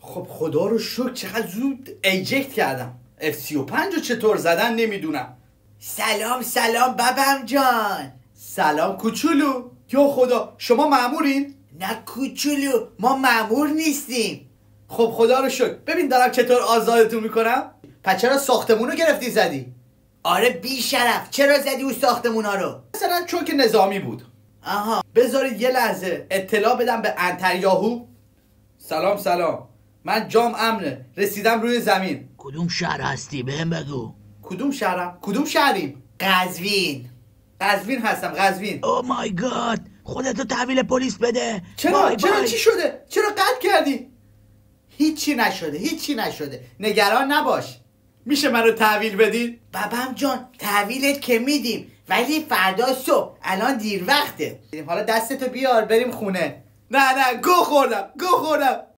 خب خدا رو شکر چقدر زود ایجکت کردم. F35 رو چطور زدن نمیدونم. سلام بابام جان. سلام کوچولو. یا خدا شما مامورین؟ نه کوچولو، ما مامور نیستیم. خب خدا رو شکر. ببین دارم چطور آزادتون میکنم. پس چرا ساختمون رو گرفتی زدی؟ آره بی شرف، چرا زدی اون ساختمونا رو؟ مثلا چون که نظامی بود. آها. بذارید یه لحظه اطلاع بدم به انتریاهو. سلام من جام امنه، رسیدم روی زمین. کدوم شهر هستی بهم بگو. کدوم شهرم؟ کدوم شهریم؟ قزوین هستم قزوین. او مای گاد، خودتو تحویل پلیس بده. چرا چی شده؟ چرا قطع کردی؟ هیچی نشده نگران نباش. میشه منو تحویل بدین؟ بابام جان تحویلت که میدیم، ولی فردا صبح، الان دیر وقته. حالا دستتو بیار بریم خونه. نه گو خوردم